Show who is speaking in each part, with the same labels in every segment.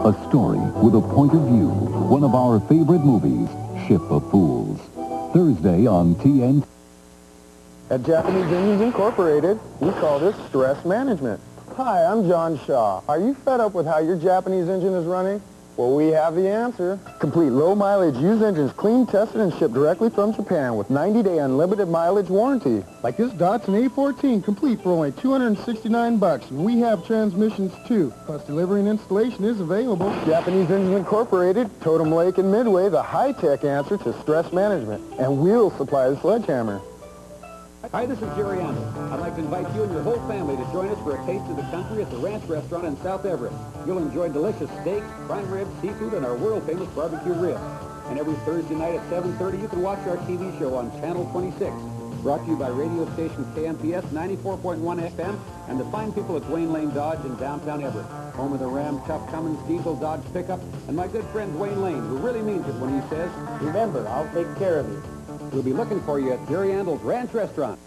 Speaker 1: A story with a point of view. One of our favorite movies, Ship of Fools. Thursday on TNT.
Speaker 2: At Japanese Engines Incorporated, we call this stress management. Hi, I'm John Shaw. Are you fed up with how your Japanese engine is running? Well, we have the answer. Complete low-mileage used engines clean, tested, and shipped directly from Japan with 90-day unlimited mileage warranty. Like this Datsun A14, complete for only $269, and we have transmissions too. Plus, delivery and installation is available. Japanese Engines Incorporated, Totem Lake and Midway, the high-tech answer to stress management. And we'll supply the sledgehammer.
Speaker 3: Hi, this is Gerry Andal. I'd like to invite you and your whole family to join us for a taste of the country at the Ranch Restaurant in South Everett. You'll enjoy delicious steaks, prime ribs, seafood, and our world-famous barbecue ribs. And every Thursday night at 7:30, you can watch our TV show on Channel 26. Brought to you by radio station KMPS 94.1 FM and the fine people at Wayne Lane Dodge in downtown Everett. Home of the Ram Tough Cummins Diesel Dodge pickup, and my good friend Wayne Lane, who really means it when he says, "Remember, I'll take care of you." We'll be looking for you at Gerry Andal's Ranch Restaurant.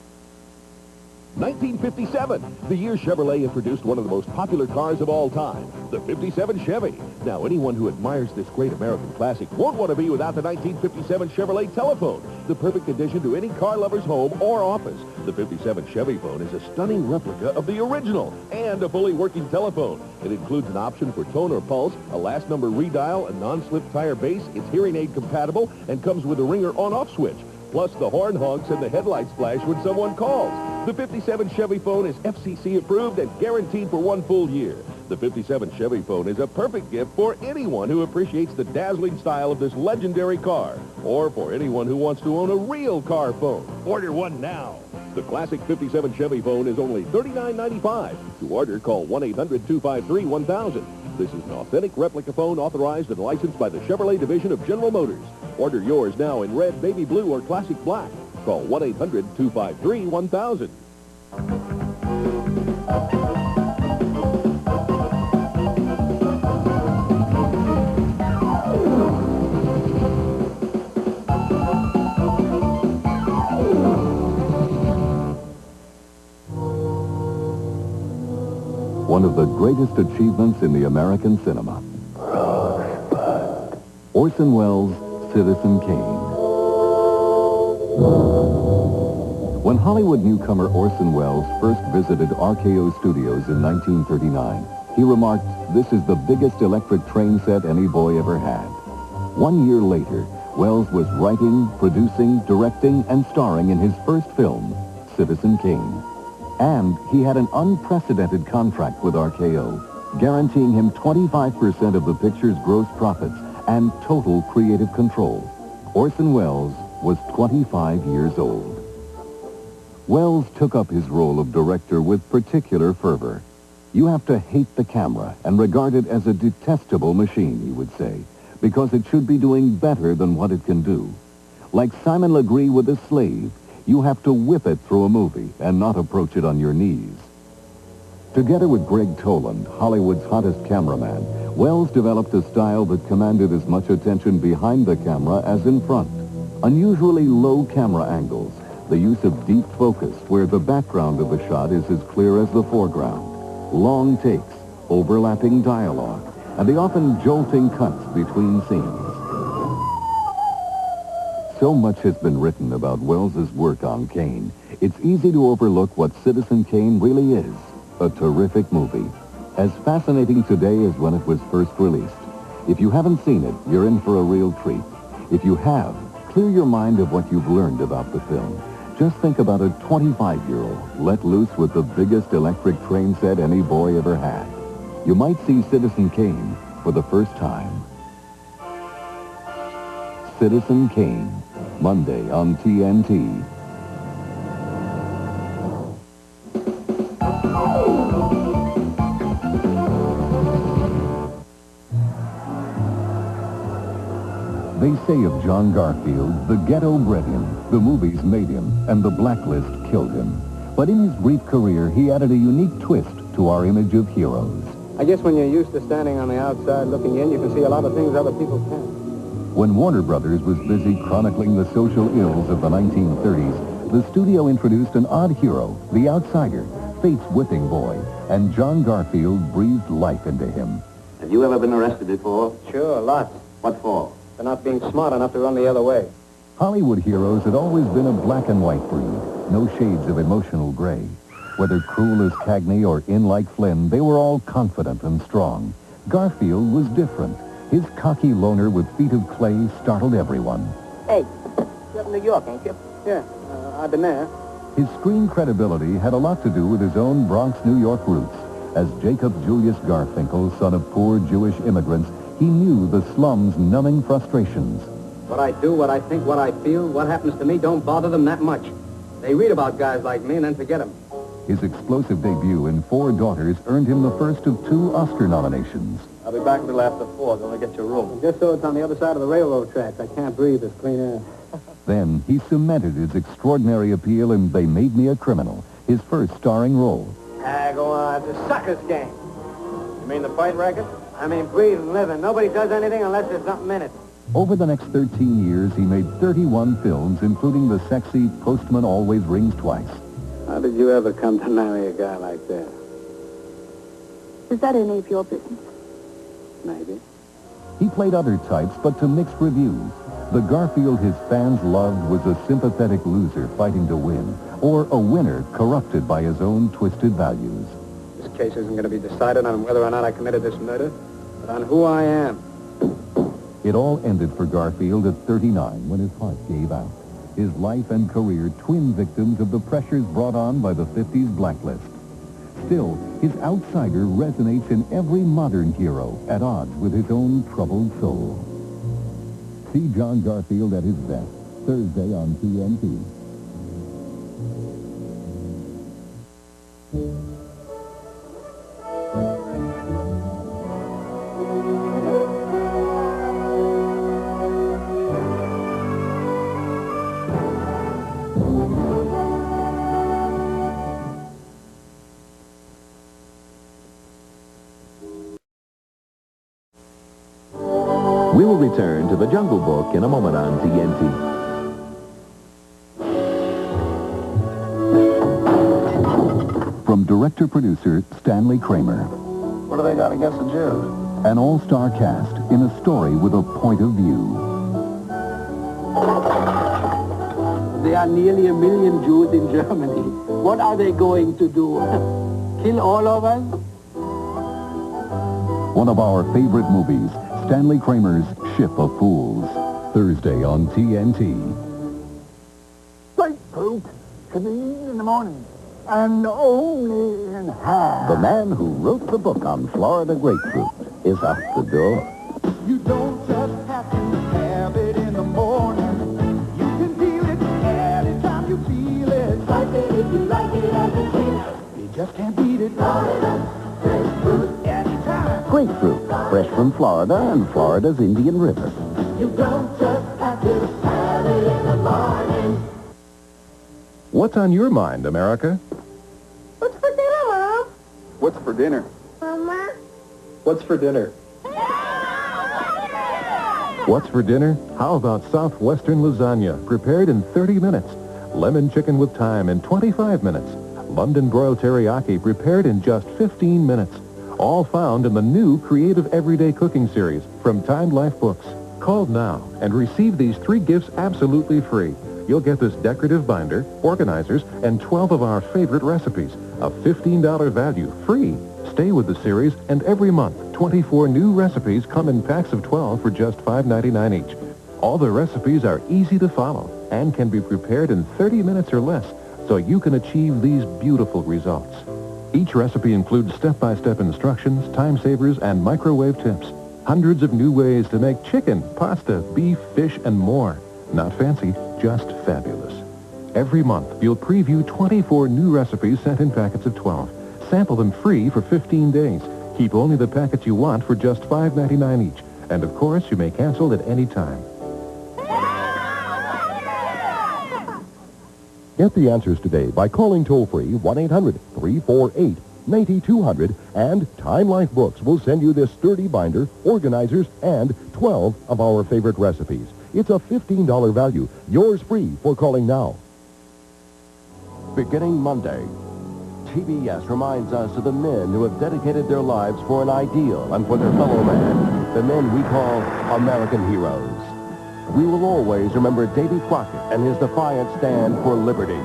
Speaker 4: 1957, the year Chevrolet introduced one of the most popular cars of all time, the 57 Chevy. Now, anyone who admires this great American classic won't want to be without the 1957 Chevrolet telephone, the perfect addition to any car lover's home or office. The 57 Chevy phone is a stunning replica of the original and a fully working telephone. It includes an option for tone or pulse, a last number redial, a non-slip tire base, it's hearing aid compatible, and comes with a ringer on-off switch. Plus, the horn honks and the headlights flash when someone calls. The 57 Chevy phone is FCC approved and guaranteed for 1 full year. The 57 Chevy phone is a perfect gift for anyone who appreciates the dazzling style of this legendary car, or for anyone who wants to own a real car phone. Order one now. The classic 57 Chevy phone is only $39.95. To order, call 1-800-253-1000. This is an authentic replica phone authorized and licensed by the Chevrolet Division of General Motors. Order yours now in red, baby blue, or classic black. Call 1-800-253-1000.
Speaker 1: One of the greatest achievements in the American cinema. Orson Welles' Citizen Kane. When Hollywood newcomer Orson Welles first visited RKO Studios in 1939, he remarked, "This is the biggest electric train set any boy ever had." 1 year later, Welles was writing, producing, directing, and starring in his first film, Citizen Kane. And he had an unprecedented contract with RKO, guaranteeing him 25% of the picture's gross profits and total creative control. Orson Welles was 25 years old. Welles took up his role of director with particular fervor. "You have to hate the camera and regard it as a detestable machine," he would say, "because it should be doing better than what it can do. Like Simon Legree with a slave, you have to whip it through a movie and not approach it on your knees." Together with Greg Toland, Hollywood's hottest cameraman, Welles developed a style that commanded as much attention behind the camera as in front. Unusually low camera angles, the use of deep focus where the background of the shot is as clear as the foreground, long takes, overlapping dialogue, and the often jolting cuts between scenes. So much has been written about Welles's work on Kane, it's easy to overlook what Citizen Kane really is, a terrific movie. As fascinating today as when it was first released. If you haven't seen it, you're in for a real treat. If you have, clear your mind of what you've learned about the film. Just think about a 25-year-old let loose with the biggest electric train set any boy ever had. You might see Citizen Kane for the first time. Citizen Kane, Monday on TNT. They say of John Garfield, the ghetto bred him, the movies made him, and the blacklist killed him. But in his brief career, he added a unique twist to our image of heroes.
Speaker 2: I guess when you're used to standing on the outside looking in, you can see a lot of things other people can't.
Speaker 1: When Warner Brothers was busy chronicling the social ills of the 1930s, the studio introduced an odd hero, the outsider, fate's whipping boy, and John Garfield breathed life into him.
Speaker 5: Have you ever been arrested before?
Speaker 2: Sure, lots.
Speaker 5: What for?
Speaker 2: For not being smart enough to run the other way.
Speaker 1: Hollywood heroes had always been a black and white breed, no shades of emotional gray. Whether cruel as Cagney or in like Flynn, they were all confident and strong. Garfield was different. His cocky loner with feet of clay startled everyone.
Speaker 2: Hey, you're from New York, ain't you? Yeah, I've been there.
Speaker 1: His screen credibility had a lot to do with his own Bronx, New York roots. As Jacob Julius Garfinkel, son of poor Jewish immigrants, he knew the slum's numbing frustrations.
Speaker 3: What I do, what I think, what I feel, what happens to me don't bother them that much. They read about guys like me and then forget them.
Speaker 1: His explosive debut in Four Daughters earned him the first of 2 Oscar nominations.
Speaker 2: I'll be back until after 4. Gonna get your room. Just so it's on the other side of the railroad tracks. I can't breathe this clean air.
Speaker 1: Then he cemented his extraordinary appeal in They Made Me a Criminal, his first starring role.
Speaker 2: Go on. It's a sucker's game. You mean the fight racket? I mean breathing, living. Nobody does anything unless there's something in it.
Speaker 1: Over the next 13 years, he made 31 films, including the sexy Postman Always Rings Twice.
Speaker 2: How did you ever come to marry a guy like that?
Speaker 6: Is that any of your business?
Speaker 2: Maybe.
Speaker 1: He played other types, but to mixed reviews. The Garfield his fans loved was a sympathetic loser fighting to win, or a winner corrupted by his own twisted values.
Speaker 2: This case isn't going to be decided on whether or not I committed this murder, but on who I am.
Speaker 1: It all ended for Garfield at 39 when his heart gave out. His life and career twin victims of the pressures brought on by the 50s blacklist. Still, his outsider resonates in every modern hero at odds with his own troubled soul. See John Garfield at his best, Thursday on TNT.
Speaker 4: We will return to The Jungle Book in a moment on TNT.
Speaker 1: From director-producer Stanley Kramer.
Speaker 2: What do they got against the Jews?
Speaker 1: An all-star cast in a story with a point of view.
Speaker 7: There are nearly 1 million Jews in Germany. What are they going to do? Kill all of us?
Speaker 1: One of our favorite movies, Stanley Kramer's Ship of Fools. Thursday on TNT.
Speaker 7: Grapefruit to be eaten in the morning, and only in half.
Speaker 8: The man who wrote the book on Florida grapefruit is out the door.
Speaker 7: You don't just have to have it in the morning. You can feel it anytime you feel it. Like it if you like it as a treat. You just can't beat it. Florida grapefruit anytime.
Speaker 8: Grapefruit, fresh from Florida and Florida's Indian River.
Speaker 7: You don't just have to have it in the morning.
Speaker 4: What's on your mind, America?
Speaker 6: What's for dinner, Mom?
Speaker 2: What's for dinner?
Speaker 6: Mama?
Speaker 2: What's for dinner?
Speaker 4: What's for dinner? How about Southwestern lasagna, prepared in 30 minutes. Lemon chicken with thyme in 25 minutes. London broiled teriyaki, prepared in just 15 minutes. All found in the new Creative Everyday Cooking Series from Time Life Books. Call now and receive these 3 gifts absolutely free. You'll get this decorative binder, organizers, and 12 of our favorite recipes. A $15 value, free. Stay with the series, and every month, 24 new recipes come in packs of 12 for just $5.99 each. All the recipes are easy to follow and can be prepared in 30 minutes or less, so you can achieve these beautiful results. Each recipe includes step-by-step instructions, time savers, and microwave tips. Hundreds of new ways to make chicken, pasta, beef, fish, and more. Not fancy, just fabulous. Every month, you'll preview 24 new recipes sent in packets of 12. Sample them free for 15 days. Keep only the packets you want for just $5.99 each. And of course, you may cancel at any time.
Speaker 9: Get the answers today by calling toll-free 1-800-348-9200, and Time Life Books will send you this sturdy binder, organizers, and 12 of our favorite recipes. It's a $15 value. Yours free for calling now. Beginning Monday, TBS reminds us of the men who have dedicated their lives for an ideal and for their fellow man, the men we call American heroes. We will always remember Davy Crockett and his defiant stand for liberty,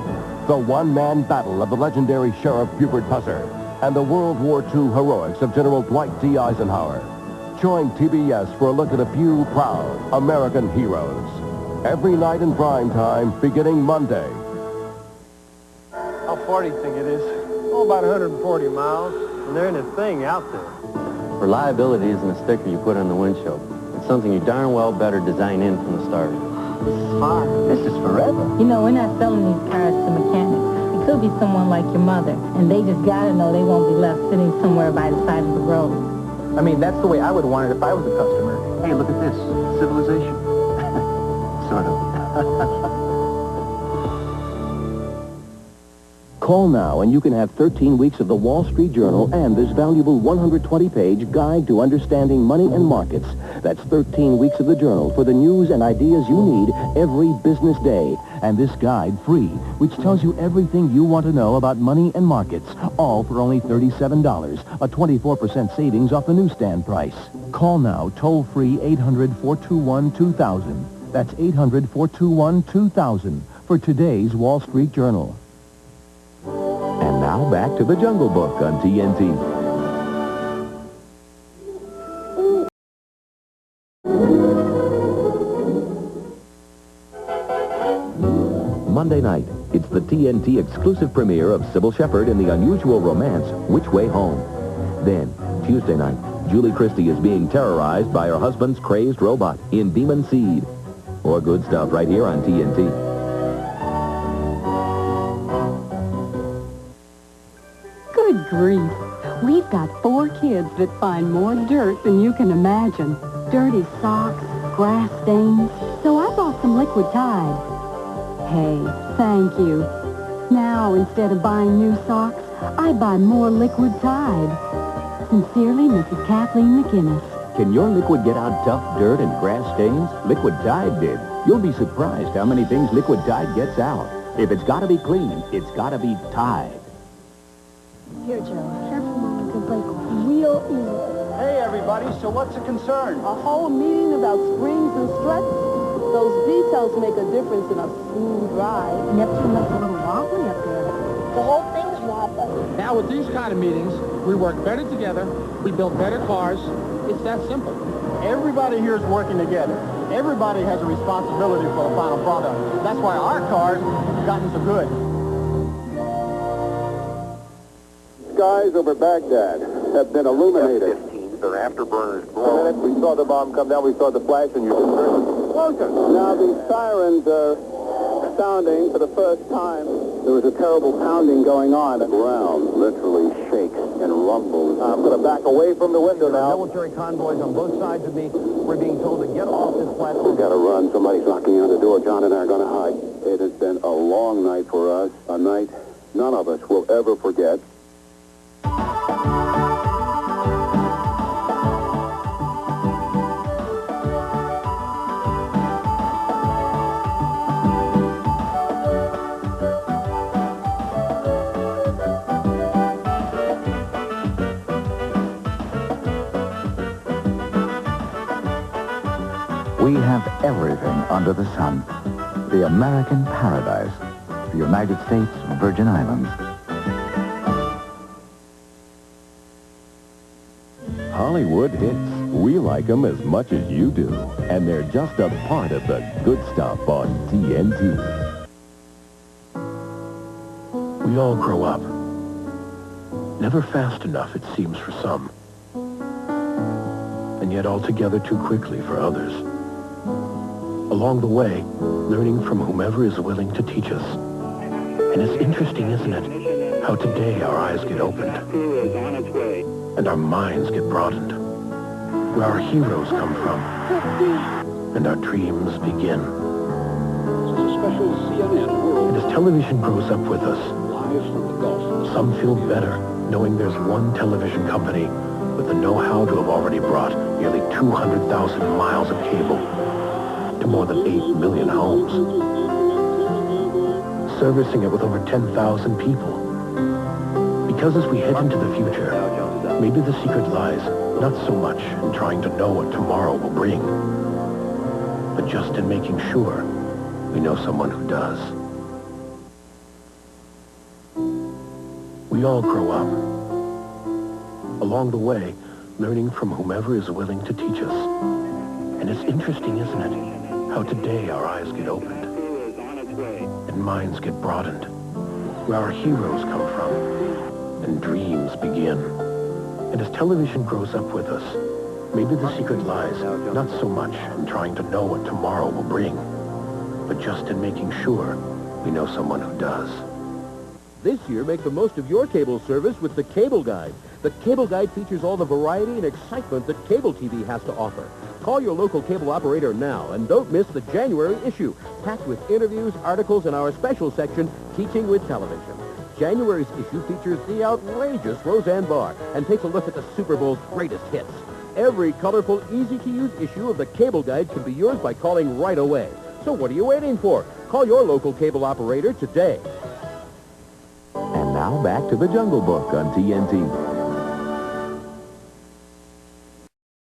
Speaker 9: the one-man battle of the legendary Sheriff Buford Pusser, and the World War II heroics of General Dwight D. Eisenhower. Join TBS for a look at a few proud American heroes. Every night in prime time, beginning Monday.
Speaker 2: How far do you think it is? Oh, about 140 miles. And there ain't a thing out there.
Speaker 5: Reliability isn't a sticker you put on the windshield. It's something you darn well better design in from the start.
Speaker 8: This is far. This is forever.
Speaker 10: You know, we're not selling these cars to mechanics. It could be someone like your mother, and they just gotta know they won't be left sitting somewhere by the side of the road.
Speaker 2: I mean, that's the way I would want it if I was a customer.
Speaker 8: Hey, look at this. Civilization. Sort of.
Speaker 11: Call now and you can have 13 weeks of the Wall Street Journal and this valuable 120-page guide to understanding money and markets. That's 13 weeks of the Journal for the news and ideas you need every business day. And this guide free, which tells you everything you want to know about money and markets, all for only $37, a 24% savings off the newsstand price. Call now, toll-free 800-421-2000. That's 800-421-2000 for today's Wall Street Journal.
Speaker 4: And now back to the Jungle Book on TNT. Monday night, it's the TNT exclusive premiere of Sybil Shepherd in the unusual romance, Which Way Home. Then, Tuesday night, Julie Christie is being terrorized by her husband's crazed robot in Demon Seed. More good stuff right here on TNT.
Speaker 12: Good grief. We've got 4 kids that find more dirt than you can imagine. Dirty socks, grass stains. So I bought some Liquid Tide. Hey, thank you. Now, instead of buying new socks, I buy more Liquid Tide. Sincerely, Mrs. Kathleen McInnes.
Speaker 11: Can your liquid get out tough dirt and grass stains? Liquid Tide did. You'll be surprised how many things Liquid Tide gets out. If it's got to be clean, it's got to be Tide.
Speaker 6: Here, Joe. Careful, Mom. Could break real easy.
Speaker 2: Hey, everybody, so what's the concern?
Speaker 13: A whole meeting about springs and struts? Those details make a difference in a smooth ride.
Speaker 10: Neptune looks a little wobbly up there.
Speaker 6: The whole thing's wobbly.
Speaker 14: Now, with these kind of meetings, we work better together, we build better cars. It's that simple.
Speaker 2: Everybody here is working together. Everybody has a responsibility for the final product. That's why our cars have gotten so good.
Speaker 15: Skies over Baghdad have been illuminated.
Speaker 16: F-15s are afterburners blown.
Speaker 15: And we saw the bomb come down, we saw the flash, and you explosion. Now the sirens are sounding for the first time. There was a terrible pounding going on. The ground literally shakes and rumbles. I'm going to back away from the window now.
Speaker 2: Military convoys on both sides of me. We're being told to get off this platform.
Speaker 15: We've got to run. Somebody's knocking on the door. John and I are going to hide. It has been a long night for us, a night none of us will ever forget.
Speaker 8: We have everything under the sun. The American paradise. The United States Virgin Islands.
Speaker 4: Hollywood hits. We like them as much as you do. And they're just a part of the good stuff on TNT.
Speaker 17: We all grow up. Never fast enough, it seems, for some. And yet altogether too quickly for others. Along the way, learning from whomever is willing to teach us. And it's interesting, isn't it, how today our eyes get opened. And our minds get broadened. Where our heroes come from. And our dreams begin.
Speaker 3: This is a special CNN World.
Speaker 17: And as television grows up with us,
Speaker 3: live from the Gulf.
Speaker 17: Some feel better knowing there's one television company with the know-how to have already brought nearly 200,000 miles of cable to more than 8 million homes, servicing it with over 10,000 people. Because as we head into the future, maybe the secret lies not so much in trying to know what tomorrow will bring, but just in making sure we know someone who does. We all grow up. Along the way, learning from whomever is willing to teach us. And it's interesting, isn't it, how today our eyes get opened and minds get broadened, where our heroes come from and dreams begin. And as television grows up with us, maybe the secret lies not so much in trying to know what tomorrow will bring, but just in making sure we know someone who does.
Speaker 9: This year, make the most of your cable service with the Cable Guide. The Cable Guide features all the variety and excitement that cable TV has to offer. Call your local cable operator now and don't miss the January issue, packed with interviews, articles, and our special section, Teaching with Television. January's issue features the outrageous Roseanne Barr and takes a look at the Super Bowl's greatest hits. Every colorful, easy-to-use issue of the Cable Guide can be yours by calling right away. So what are you waiting for? Call your local cable operator today.
Speaker 1: And now back to the Jungle Book on TNT.